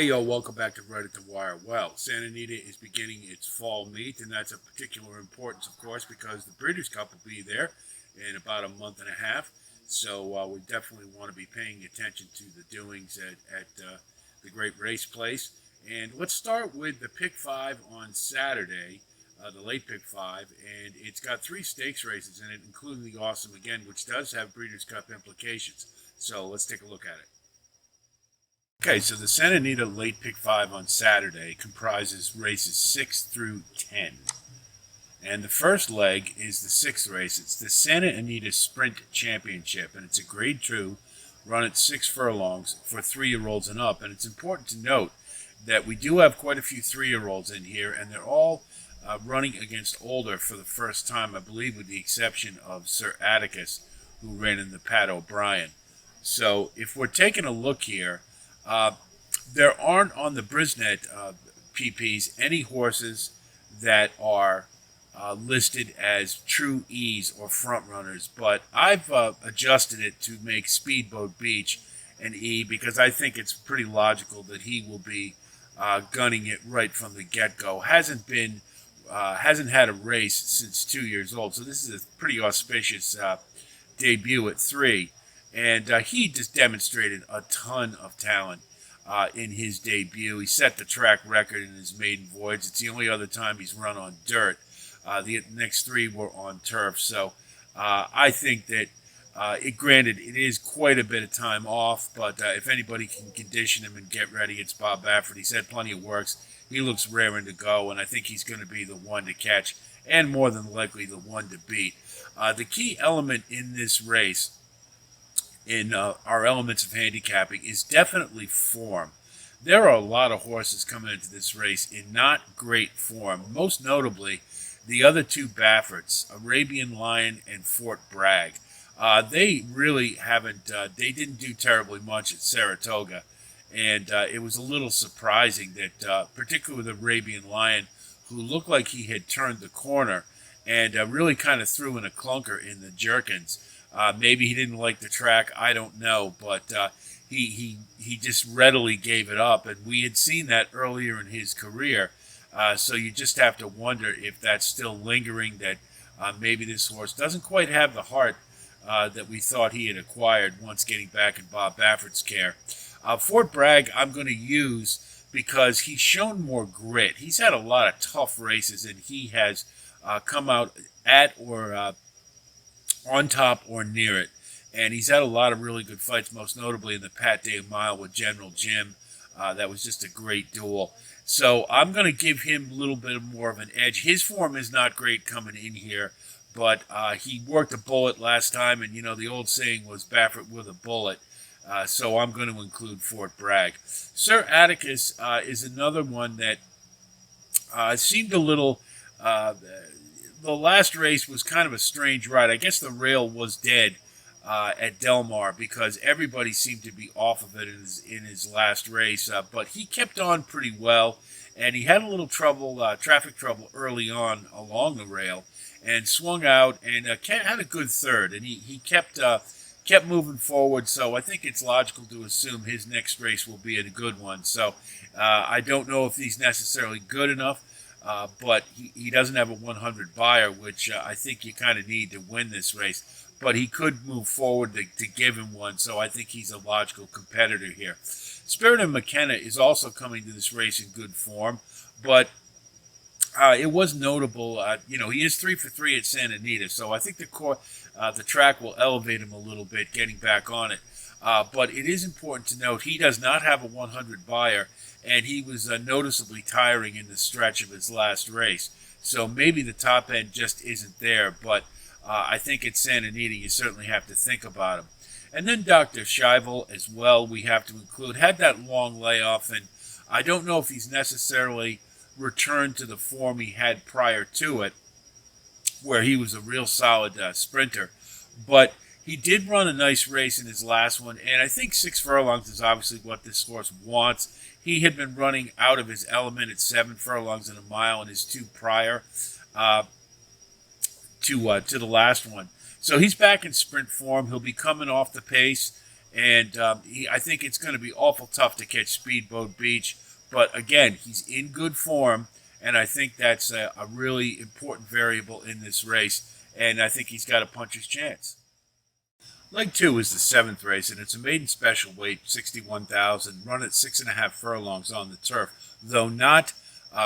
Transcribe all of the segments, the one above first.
Hey, yo, welcome back to Right at the Wire. Well, Santa Anita is beginning its fall meet, and that's of particular importance, of course, because the Breeders' Cup will be there in about a month and a half. So we definitely want to be paying attention to the doings at the great race place. And let's start with the Pick 5 on Saturday, the late Pick 5, and it's got three stakes races in it, including the Awesome Again, which does have Breeders' Cup implications. So let's take a look at it. Okay, so the Santa Anita Late Pick 5 on Saturday comprises races 6 through 10. And the first leg is the sixth race. It's the Santa Anita Sprint Championship, and it's a Grade 2 run at 6 furlongs for 3-year-olds and up. And it's important to note that we do have quite a few 3-year-olds in here, and they're all running against older for the first time, I believe, with the exception of Sir Atticus, who ran in the Pat O'Brien. So if we're taking a look here, there aren't on the Brisnet PPs any horses that are listed as true E's or front runners, but I've adjusted it to make Speedboat Beach an E because I think it's pretty logical that he will be gunning it right from the get-go. Hasn't had a race since 2 years old, so this is a pretty auspicious debut at 3. And he just demonstrated a ton of talent in his debut. He set the track record in his maiden voyage. It's the only other time he's run on dirt. The next 3 were on turf. So I think that, granted, it is quite a bit of time off, but if anybody can condition him and get ready, it's Bob Baffert. He's had plenty of works. He looks raring to go, and I think he's going to be the one to catch and more than likely the one to beat. The key element in this race in our elements of handicapping is definitely form. There are a lot of horses coming into this race in not great form, most notably the other 2 Bafferts, Arabian Lion and Fort Bragg. They really haven't, they didn't do terribly much at Saratoga, and it was a little surprising that, particularly with Arabian Lion, who looked like he had turned the corner and really kind of threw in a clunker in the Jerkins. Maybe he didn't like the track, I don't know, but he just readily gave it up, and we had seen that earlier in his career. So you just have to wonder if that's still lingering, that maybe this horse doesn't quite have the heart that we thought he had acquired once getting back in Bob Baffert's care. Fort Bragg I'm going to use because he's shown more grit. He's had a lot of tough races, and he has come out at or on top or near it. And he's had a lot of really good fights, most notably in the Pat Day Mile with General Jim. That was just a great duel. So I'm going to give him a little bit more of an edge. His form is not great coming in here, but he worked a bullet last time, and, you know, the old saying was Baffert with a bullet. So I'm going to include Fort Bragg. Sir Atticus is another one that seemed a little... the last race was kind of a strange ride. I guess the rail was dead at Del Mar because everybody seemed to be off of it in his last race. But he kept on pretty well, and he had a little trouble, traffic trouble early on along the rail, and swung out and had a good third. And he kept moving forward. So I think it's logical to assume his next race will be a good one. So I don't know if he's necessarily good enough. But he doesn't have a 100 buyer, which I think you kind of need to win this race. But he could move forward to give him one, so I think he's a logical competitor here. Spirit of McKenna is also coming to this race in good form, but it was notable. He is 3 for 3 at Santa Anita, so I think the track will elevate him a little bit getting back on it. But it is important to note he does not have a 100 buyer, and he was noticeably tiring in the stretch of his last race. So maybe the top end just isn't there, but I think at Santa Anita you certainly have to think about him. And then Dr. Scheibel as well we have to include. Had that long layoff, and I don't know if he's necessarily returned to the form he had prior to it, where he was a real solid sprinter. But he did run a nice race in his last one, and I think 6 furlongs is obviously what this horse wants. He had been running out of his element at 7 furlongs and a mile in his 2 prior to the last one. So he's back in sprint form. He'll be coming off the pace, And I think it's going to be awful tough to catch Speedboat Beach. But again, he's in good form, and I think that's a really important variable in this race. And I think he's got a puncher's chance. Leg 2 is the 7th race, and it's a maiden special weight, 61,000, run at 6.5 furlongs on the turf, though not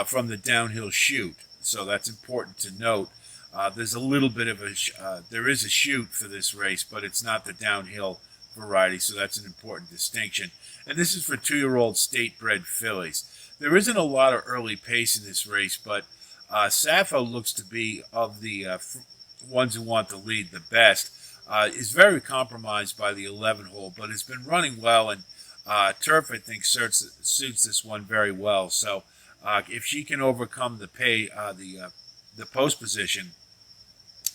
from the downhill chute. So that's important to note. There's a little bit of there is a chute for this race, but it's not the downhill variety, so that's an important distinction. And this is for 2-year-old state-bred fillies. There isn't a lot of early pace in this race, but Sappho looks to be, of the ones who want the lead, the best. Is very compromised by the 11 hole, but has been running well, and turf, I think, suits this one very well. So if she can overcome the post position,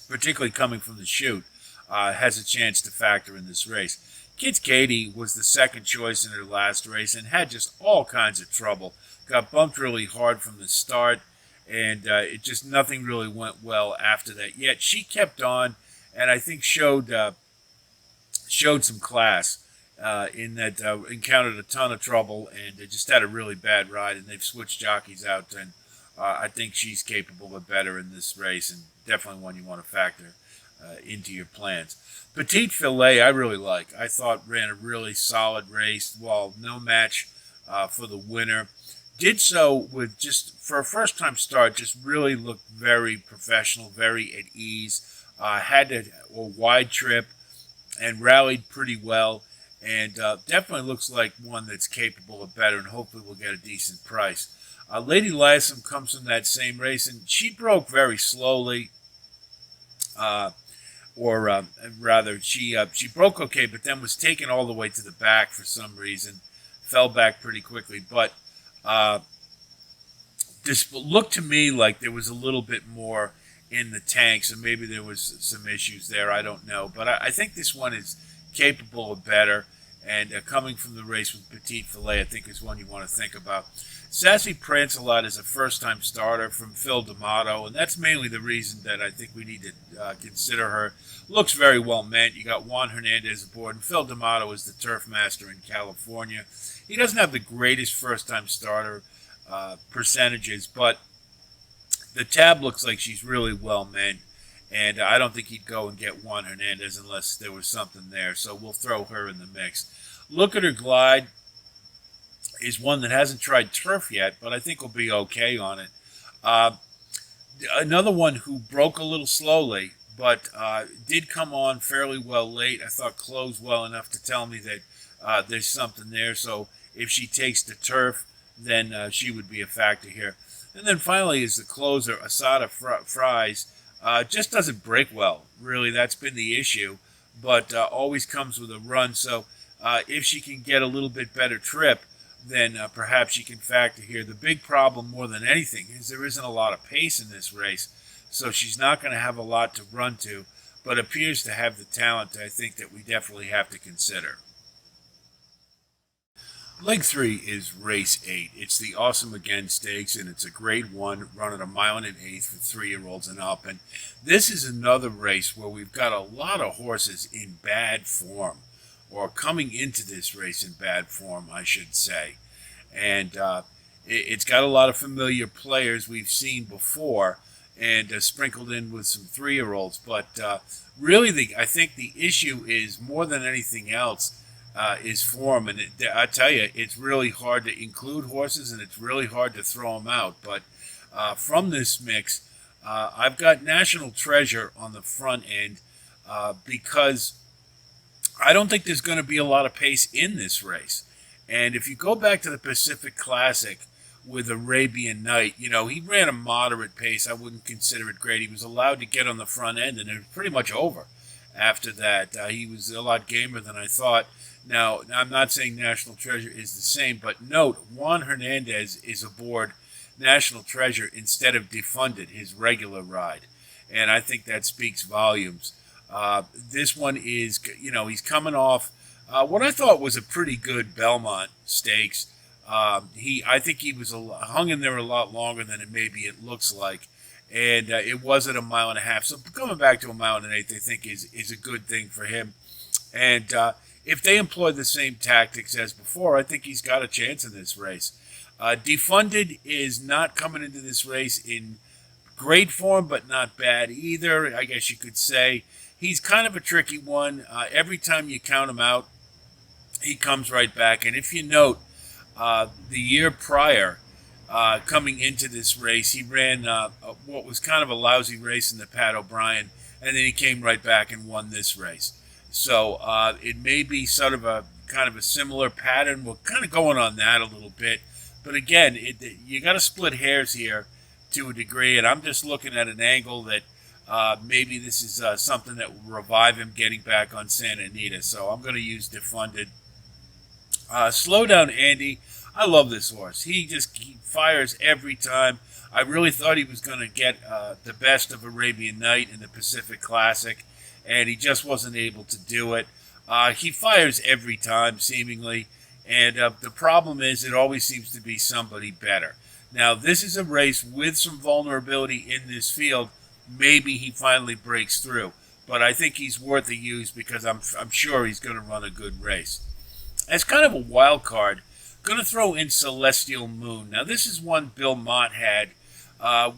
particularly coming from the chute, has a chance to factor in this race. Kids Katie was the second choice in her last race and had just all kinds of trouble. Got bumped really hard from the start, and it just nothing really went well after that. Yet she kept on, and I think showed some class in that encountered a ton of trouble and just had a really bad ride, and they've switched jockeys out, and I think she's capable of better in this race, and definitely one you want to factor into your plans. Petite Filet I really like. I thought ran a really solid race, while no match for the winner. Did so with, just for a first-time start, just really looked very professional, very at ease. Had a wide trip and rallied pretty well, and definitely looks like one that's capable of better, and hopefully will get a decent price. Lady Lassam comes from that same race, and she broke very slowly, or rather, she broke okay, but then was taken all the way to the back for some reason, fell back pretty quickly. But this looked to me like there was a little bit more in the tank, so maybe there was some issues there. I don't know, but I think this one is capable of better, and coming from the race with Petite Filet, I think is one you want to think about. Sassy Prancelot is a first-time starter from Phil D'Amato, and that's mainly the reason that I think we need to consider her. Looks very well meant. You got Juan Hernandez aboard, and Phil D'Amato is the turf master in California. He doesn't have the greatest first-time starter percentages, but the tab looks like she's really well meant, and I don't think he'd go and get Juan Hernandez unless there was something there, so we'll throw her in the mix. Look at Her Glide is one that hasn't tried turf yet, but I think will be okay on it. Another one who broke a little slowly, but did come on fairly well late. I thought closed well enough to tell me that there's something there, so if she takes the turf, then she would be a factor here. And then finally is the closer, Asada Fries. Just doesn't break well, really. That's been the issue, but always comes with a run. So if she can get a little bit better trip, then perhaps she can factor here. The big problem more than anything is there isn't a lot of pace in this race, so she's not going to have a lot to run to, but appears to have the talent I think that we definitely have to consider. Leg 3 is race 8. It's the Awesome Again Stakes, and it's a grade 1 run at 1 1/8 for 3-year-olds and up. And this is another race where we've got a lot of horses in bad form, or coming into this race in bad form, I should say. And it's got a lot of familiar players we've seen before, and sprinkled in with some 3-year-olds. But really, I think the issue is, more than anything else, is form. And I tell you, it's really hard to include horses, and it's really hard to throw them out. But from this mix, I've got National Treasure on the front end because I don't think there's going to be a lot of pace in this race. And if you go back to the Pacific Classic with Arabian Night, he ran a moderate pace. I wouldn't consider it great. He was allowed to get on the front end, and it was pretty much over after that. He was a lot gamer than I thought. Now, I'm not saying National Treasure is the same, but note, Juan Hernandez is aboard National Treasure instead of Defunded, his regular ride. And I think that speaks volumes. This one is, he's coming off what I thought was a pretty good Belmont Stakes. I think he was hung in there a lot longer than maybe it looks like. And it was at 1.5 miles. So coming back to 1.8 miles, I think is a good thing for him. And if they employ the same tactics as before, I think he's got a chance in this race. Defunded is not coming into this race in great form, but not bad either, I guess you could say. He's kind of a tricky one. Every time you count him out, he comes right back. And if you note, the year prior, coming into this race, he ran what was kind of a lousy race in the Pat O'Brien, and then he came right back and won this race. So it may be sort of a kind of a similar pattern. We're kind of going on that a little bit. But again, you got to split hairs here to a degree, and I'm just looking at an angle that maybe this is something that will revive him getting back on Santa Anita. So I'm going to use Defunded. Slow Down Andy. I love this horse. He fires every time. I really thought he was going to get the best of Arabian Night in the Pacific Classic, and he just wasn't able to do it. He fires every time, seemingly, and the problem is it always seems to be somebody better. Now, this is a race with some vulnerability in this field. Maybe he finally breaks through, but I think he's worth a use because I'm sure he's going to run a good race. As kind of a wild card, going to throw in Celestial Moon. Now, this is one Bill Mott had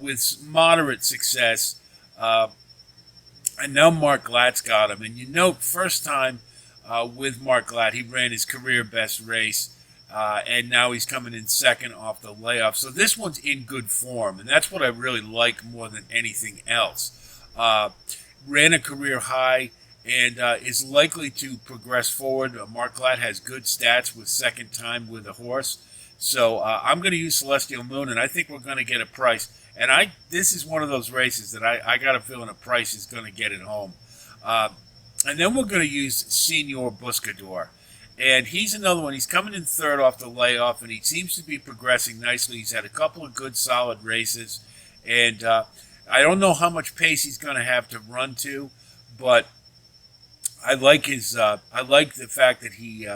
with moderate success, and now Mark Glatt's got him. And you note, first time with Mark Glatt, he ran his career best race, and now he's coming in second off the layoff. So this one's in good form, and that's what I really like more than anything else. Ran a career high and is likely to progress forward. Mark Glatt has good stats with second time with a horse. So I'm going to use Celestial Moon, and I think we're going to get a price. And this is one of those races that I got a feeling a price is going to get it home. And then we're going to use Senor Buscador. And he's another one. He's coming in third off the layoff, and he seems to be progressing nicely. He's had a couple of good, solid races. And I don't know how much pace he's going to have to run to, but I like the fact that he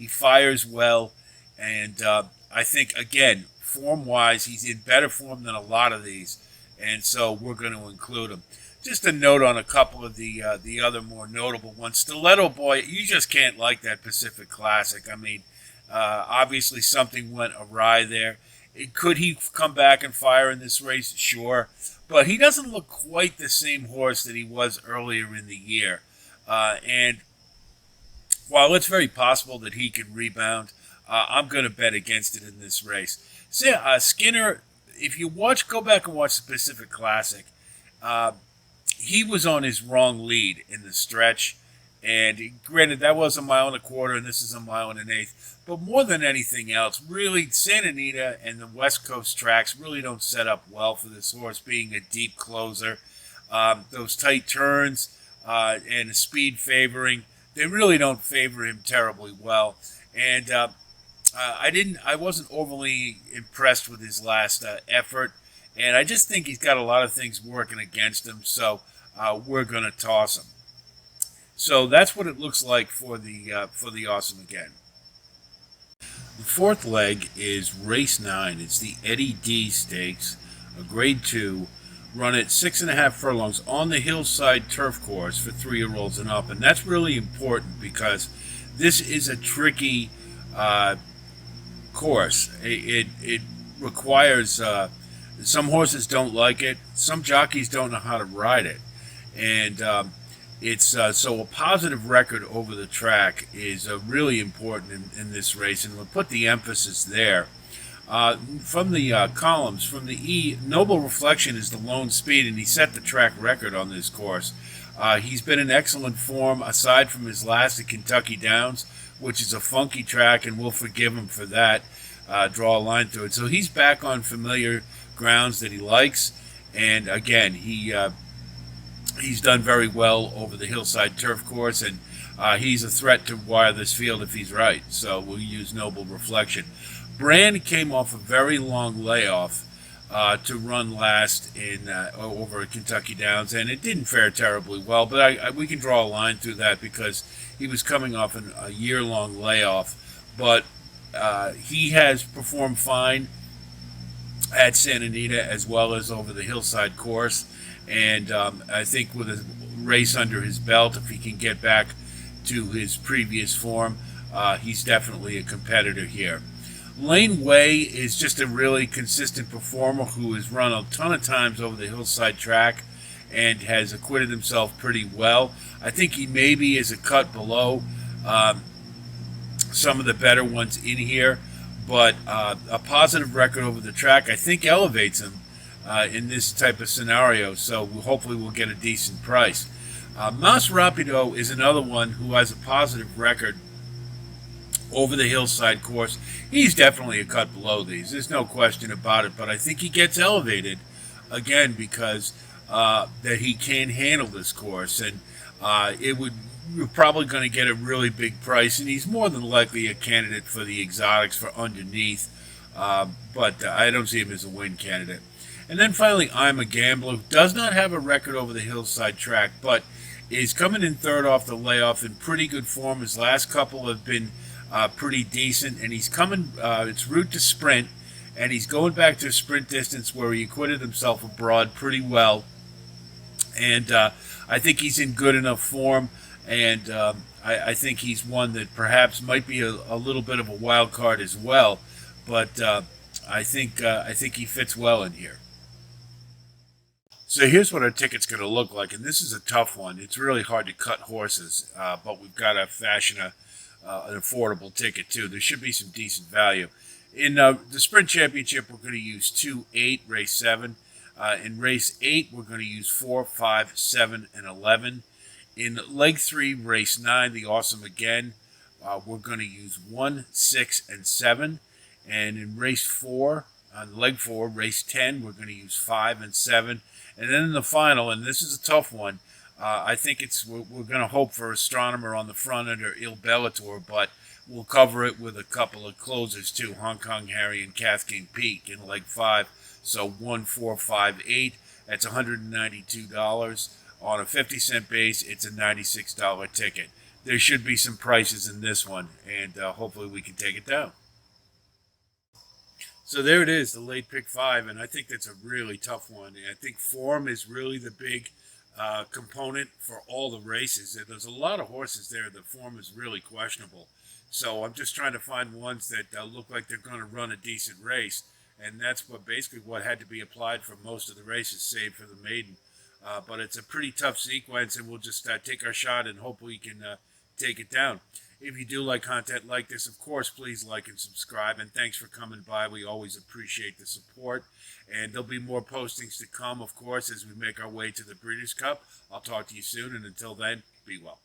fires well, and I think, again, form-wise, he's in better form than a lot of these, and so we're going to include him. Just a note on a couple of the other more notable ones. Stiletto Boy, you just can't like that Pacific Classic. I mean, obviously something went awry there. Could he come back and fire in this race? Sure. But he doesn't look quite the same horse that he was earlier in the year. And while it's very possible that he can rebound, I'm going to bet against it in this race. So, Skinner, if you go back and watch the Pacific Classic, he was on his wrong lead in the stretch. And granted, that was a mile and a quarter, and this is a mile and an eighth. But more than anything else, really, Santa Anita and the West Coast tracks really don't set up well for this horse being a deep closer. Those tight turns and the speed favoring, they really don't favor him terribly well. And I wasn't overly impressed with his last effort, and I just think he's got a lot of things working against him. So we're going to toss him. So that's what it looks like for the Awesome Again. The fourth leg is race 9. It's the Eddie D Stakes, a grade 2, run at 6.5 furlongs on the hillside turf course for 3-year-olds and up. And that's really important because this is a tricky course. It requires, some horses don't like it. Some jockeys don't know how to ride it. And it's so a positive record over the track is really important in this race, and we'll put the emphasis there. From the columns, from the E, Noble Reflection is the lone speed, and he set the track record on this course. He's been in excellent form, aside from his last at Kentucky Downs, which is a funky track, and we'll forgive him for that, draw a line through it. So he's back on familiar grounds that he likes, and again, he's done very well over the hillside turf course, and he's a threat to wire this field if he's right. So we'll use Noble Reflection. Brand came off a very long layoff to run last in over at Kentucky Downs, and it didn't fare terribly well. But we can draw a line through that because he was coming off a year-long layoff. But he has performed fine at Santa Anita as well as over the hillside course. And I think with a race under his belt, if he can get back to his previous form. He's definitely a competitor here. Lane Way is just a really consistent performer who has run a ton of times over the hillside track and has acquitted himself pretty well. I think he maybe is a cut below some of the better ones in here, but a positive record over the track I think elevates him in this type of scenario, so hopefully we'll get a decent price. Mas Rapido is another one who has a positive record over the hillside course. He's definitely a cut below these. There's no question about it, but I think he gets elevated again because that he can handle this course, and we're probably going to get a really big price, and he's more than likely a candidate for the exotics for underneath, but I don't see him as a win candidate. And then finally, I'm a Gambler, who does not have a record over the hillside track, but is coming in third off the layoff in pretty good form. His last couple have been pretty decent, and he's coming, it's route to sprint, and he's going back to a sprint distance where he acquitted himself abroad pretty well, and I think he's in good enough form, and I think he's one that perhaps might be a little bit of a wild card as well, but I think he fits well in here. So here's what our ticket's going to look like, and this is a tough one. It's really hard to cut horses, but we've got to fashion an affordable ticket too. There should be some decent value. In the Sprint Championship, we're going to use 2, 8, race 7. In race 8, we're going to use 4, 5, 7, and 11. In leg 3, race 9, the Awesome Again, we're going to use 1, 6, and 7. And in race 4, on leg 4, race 10, we're going to use 5 and 7. And then in the final, and this is a tough one, I think we're going to hope for Astronomer on the front end or Il Bellator, but we'll cover it with a couple of closers too, Hong Kong Harry and Cascade Peak in leg 5. So 1, 4, 5, 8, that's $192. On a 50-cent base, it's a $96 ticket. There should be some prices in this one, and hopefully we can take it down. So there it is, the late pick 5, and I think that's a really tough one. And I think form is really the big component for all the races. There's a lot of horses there. The form is really questionable. So I'm just trying to find ones that look like they're going to run a decent race, and that's basically what had to be applied for most of the races, save for the Maiden. But it's a pretty tough sequence, and we'll just take our shot and hope we can take it down. If you do like content like this, of course, please like and subscribe. And thanks for coming by. We always appreciate the support. And there'll be more postings to come, of course, as we make our way to the Breeders' Cup. I'll talk to you soon. And until then, be well.